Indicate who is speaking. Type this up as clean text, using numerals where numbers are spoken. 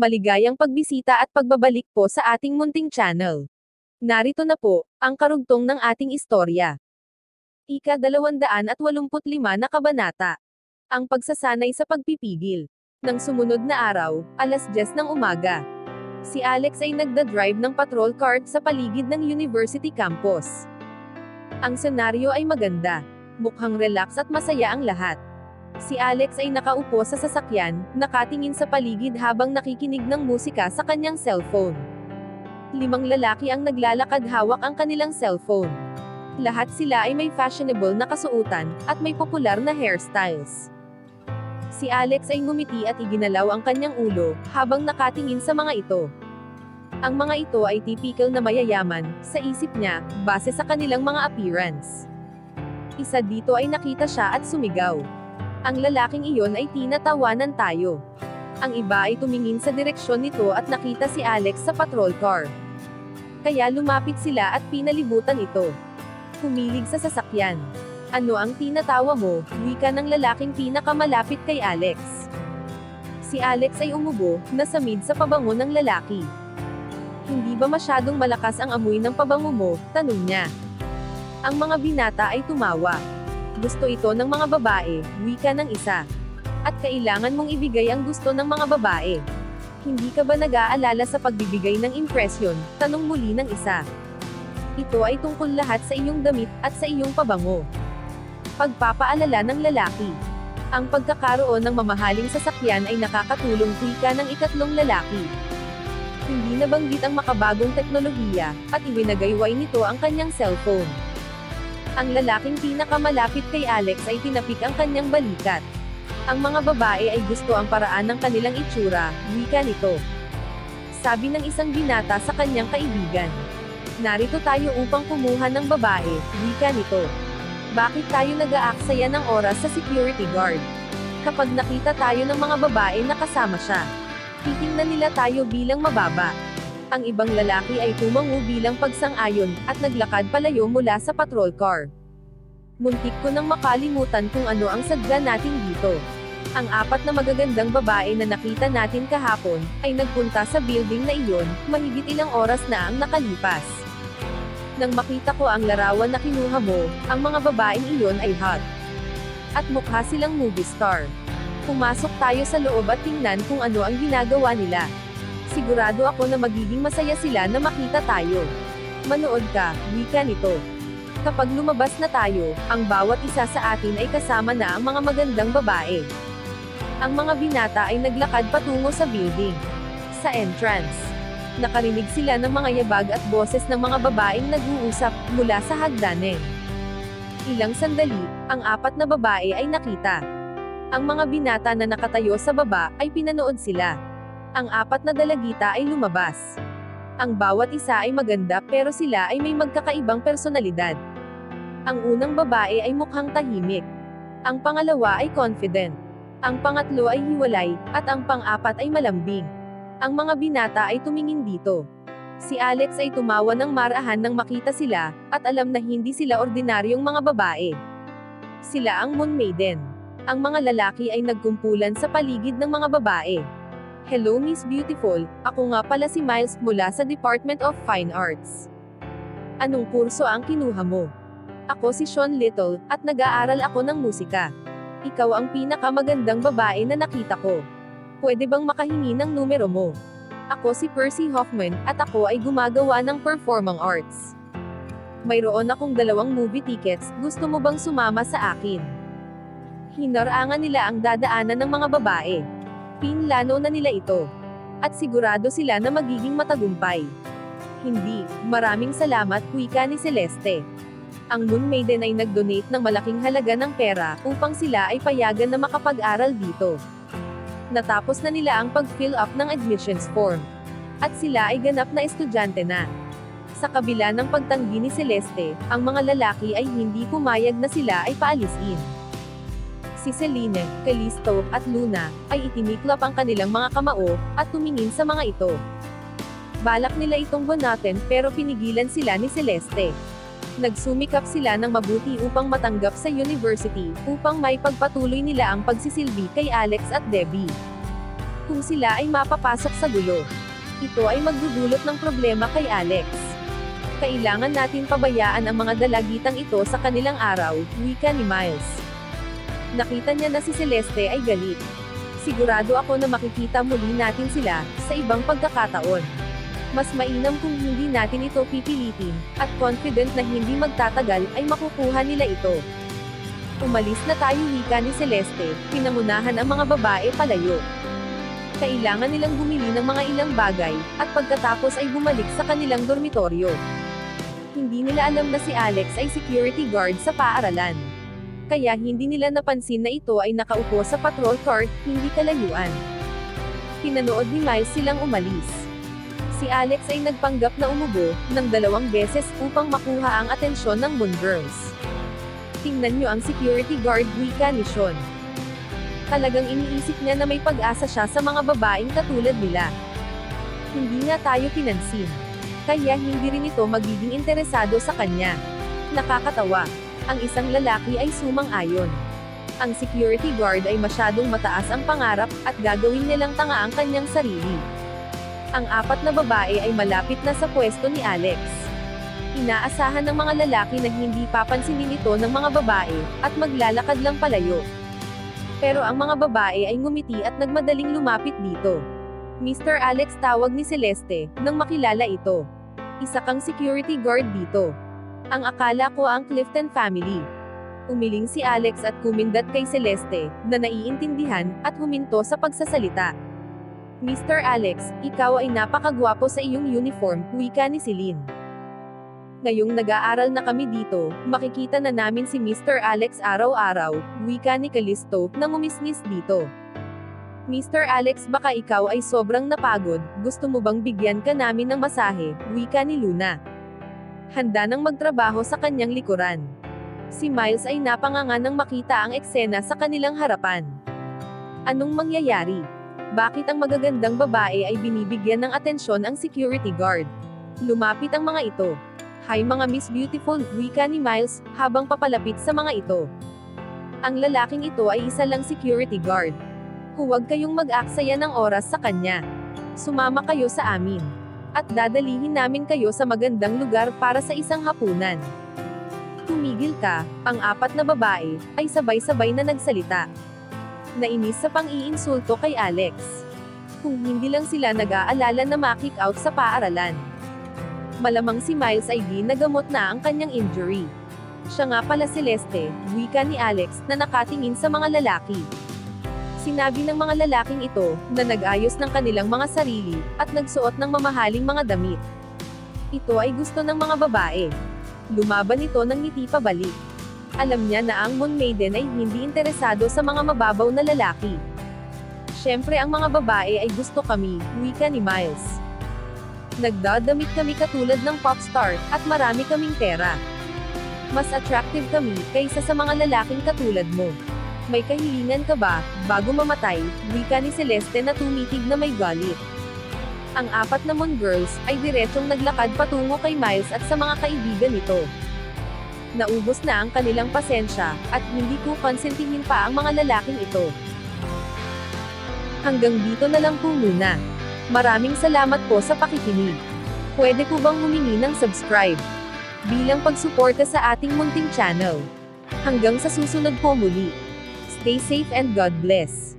Speaker 1: Maligayang pagbisita at pagbabalik po sa ating munting channel. Narito na po, ang karugtong ng ating istorya. Ika-285 na kabanata. Ang pagsasanay sa pagpipigil. Nang sumunod na araw, 10:00 ng umaga. Si Alex ay nagda-drive ng patrol car sa paligid ng university campus. Ang senaryo ay maganda. Mukhang relax at masaya ang lahat. Si Alex ay nakaupo sa sasakyan, nakatingin sa paligid habang nakikinig ng musika sa kanyang cellphone. 5 lalaki ang naglalakad hawak ang kanilang cellphone. Lahat sila ay may fashionable na kasuotan, at may popular na hairstyles. Si Alex ay ngumiti at iginalaw ang kanyang ulo, habang nakatingin sa mga ito. Ang mga ito ay typical na mayayaman, sa isip niya, base sa kanilang mga appearance. Isa dito ay nakita siya at sumigaw. Ang lalaking iyon ay tinatawanan tayo. Ang iba ay tumingin sa direksyon nito at nakita si Alex sa patrol car. Kaya lumapit sila at pinalibutan ito. Humilig sa sasakyan. Ano ang tinatawa mo? Wika ng lalaking pinakamalapit kay Alex. Si Alex ay umubo, nasamid sa pabango ng lalaki. Hindi ba masyadong malakas ang amoy ng pabango mo? Tanong niya. Ang mga binata ay tumawa. Gusto ito ng mga babae, wika ng isa. At kailangan mong ibigay ang gusto ng mga babae. Hindi ka ba nag-aalala sa pagbibigay ng impresyon? Tanong muli ng isa. Ito ay tungkol lahat sa iyong damit, at sa iyong pabango. Pagpapaalala ng lalaki. Ang pagkakaroon ng mamahaling sasakyan ay nakakatulong, wika ng ikatlong lalaki. Hindi nabanggit ang makabagong teknolohiya, at iwinagayway nito ang kanyang cellphone. Ang lalaking pinakamalapit kay Alex ay tinapik ang kanyang balikat. Ang mga babae ay gusto ang paraan ng kanilang itsura, wika nito. Sabi ng isang binata sa kanyang kaibigan. Narito tayo upang kumuha ng babae, wika nito. Bakit tayo nag-aaksaya ng oras sa security guard? Kapag nakita tayo ng mga babae na kasama siya, titingnan nila tayo bilang mababa. Ang ibang lalaki ay tumango bilang pagsang-ayon, at naglakad palayo mula sa patrol car. Muntik ko nang makalimutan kung ano ang sadya natin dito. Ang 4 na magagandang babae na nakita natin kahapon, ay nagpunta sa building na iyon, mahigit ilang oras na ang nakalipas. Nang makita ko ang larawan na kinuha mo, ang mga babaeng iyon ay hot. At mukha silang movie star. Pumasok tayo sa loob at tingnan kung ano ang ginagawa nila. Sigurado ako na magiging masaya sila na makita tayo. Manood ka, wika nito. Kapag lumabas na tayo, ang bawat isa sa atin ay kasama na ang mga magandang babae. Ang mga binata ay naglakad patungo sa building. Sa entrance, nakarinig sila ng mga yabag at boses ng mga babaeng nag-uusap mula sa hagdanan. Ilang sandali, ang 4 na babae ay nakita. Ang mga binata na nakatayo sa baba ay pinanood sila. Ang 4 na dalagita ay lumabas. Ang bawat isa ay maganda pero sila ay may magkakaibang personalidad. Ang unang babae ay mukhang tahimik. Ang pangalawa ay confident. Ang pangatlo ay hiwalay, at ang pang-4 ay malambing. Ang mga binata ay tumingin dito. Si Alex ay tumawa ng marahan nang makita sila, at alam na hindi sila ordinaryong mga babae. Sila ang Moon Maiden. Ang mga lalaki ay nagkumpulan sa paligid ng mga babae. Hello Miss Beautiful, ako nga pala si Miles mula sa Department of Fine Arts. Anong kurso ang kinuha mo? Ako si Sean Little, at nag-aaral ako ng musika. Ikaw ang pinakamagandang babae na nakita ko. Pwede bang makahingi ng numero mo? Ako si Percy Hoffman, at ako ay gumagawa ng performing arts. Mayroon akong 2 movie tickets, gusto mo bang sumama sa akin? Hinarangan nila ang dadaanan ng mga babae. Pinlano na nila ito. At sigurado sila na magiging matagumpay. Hindi, maraming salamat, wika ni Celeste. Ang Moon Maiden ay nag-donate ng malaking halaga ng pera, upang sila ay payagan na makapag-aral dito. Natapos na nila ang pag-fill up ng admissions form. At sila ay ganap na estudyante na. Sa kabila ng pagtanggi ni Celeste, ang mga lalaki ay hindi pumayag na sila ay paalisin. Si Celine, Callisto, at Luna, ay itiniklop ang kanilang mga kamao, at tumingin sa mga ito. Balak nila itong bunatin pero pinigilan sila ni Celeste. Nagsumikap sila ng mabuti upang matanggap sa university, upang may pagpatuloy nila ang pagsisilbi kay Alex at Debbie. Kung sila ay mapapasok sa gulo, ito ay magdudulot ng problema kay Alex. Kailangan natin pabayaan ang mga dalagitang ito sa kanilang araw, wika ni Miles. Nakita niya na si Celeste ay galit. Sigurado ako na makikita muli natin sila, sa ibang pagkakataon. Mas mainam kung hindi natin ito pipilitin, at confident na hindi magtatagal ay makukuha nila ito. Umalis na tayo, wika ni Celeste, pinangunahan ang mga babae palayo. Kailangan nilang bumili ng mga ilang bagay, at pagkatapos ay bumalik sa kanilang dormitoryo. Hindi nila alam na si Alex ay security guard sa paaralan. Kaya hindi nila napansin na ito ay nakaupo sa patrol car, hindi kalayuan. Pinanood ni Miles silang umalis. Si Alex ay nagpanggap na umubo, ng 2 beses upang makuha ang atensyon ng Moon Girls. Tingnan nyo ang security guard, wika ni Sean. Talagang iniisip niya na may pag-asa siya sa mga babaeng katulad nila. Hindi nga tayo pinansin. Kaya hindi rin ito magiging interesado sa kanya. Nakakatawa. Ang isang lalaki ay sumang-ayon. Ang security guard ay masyadong mataas ang pangarap, at gagawin nilang tanga ang kanyang sarili. Ang 4 na babae ay malapit na sa pwesto ni Alex. Inaasahan ng mga lalaki na hindi papansinin ito ng mga babae, at maglalakad lang palayo. Pero ang mga babae ay ngumiti at nagmadaling lumapit dito. Mr. Alex, tawag ni Celeste, nang makilala ito. Isa kang security guard dito. Ang akala ko ang Clifton family. Umiling si Alex at kumindat kay Celeste, na naiintindihan, at huminto sa pagsasalita. Mr. Alex, ikaw ay napakagwapo sa iyong uniform, wika ni Celine. Ngayong nag-aaral na kami dito, makikita na namin si Mr. Alex araw-araw, wika ni Callisto, na ngumisngis dito. Mr. Alex, baka ikaw ay sobrang napagod, gusto mo bang bigyan ka namin ng masahe, wika ni Luna. Handa nang magtrabaho sa kanyang likuran. Si Miles ay napanganga nang makita ang eksena sa kanilang harapan. Anong mangyayari? Bakit ang magagandang babae ay binibigyan ng atensyon ang security guard? Lumapit ang mga ito. Hi mga Miss Beautiful, wika ni Miles, habang papalapit sa mga ito. Ang lalaking ito ay isa lang security guard. Huwag kayong mag-aksaya ng oras sa kanya. Sumama kayo sa amin. At dadalihin namin kayo sa magandang lugar para sa isang hapunan. Tumigil ka, ang 4 na babae, ay sabay-sabay na nagsalita. Nainis sa pang-iinsulto kay Alex. Kung hindi lang sila nag-aalala na ma-kick out sa paaralan. Malamang si Miles ay ginagamot na ang kanyang injury. Siya nga pala Celeste, wika ni Alex, na nakatingin sa mga lalaki. Sinabi ng mga lalaking ito, na nag-ayos ng kanilang mga sarili, at nagsuot ng mamahaling mga damit. Ito ay gusto ng mga babae. Lumaban ito ng ngiti pabalik. Alam niya na ang Moon Maiden ay hindi interesado sa mga mababaw na lalaki. Siyempre ang mga babae ay gusto kami, wika ni Miles. Nagdadamit kami katulad ng popstar, at marami kaming pera. Mas attractive kami, kaysa sa mga lalaking katulad mo. May kahilingan ka ba, bago mamatay, wika ni Celeste na tumitig na may galit. Ang 4 na Moon Girls, ay diretsong naglakad patungo kay Miles at sa mga kaibigan nito. Naubos na ang kanilang pasensya, at hindi ko konsentihin pa ang mga lalaking ito. Hanggang dito na lang po muna. Maraming salamat po sa pakikinig. Pwede po bang humingi ng subscribe? Bilang pagsuporta sa ating munting channel. Hanggang sa susunod po muli. Stay safe and God bless.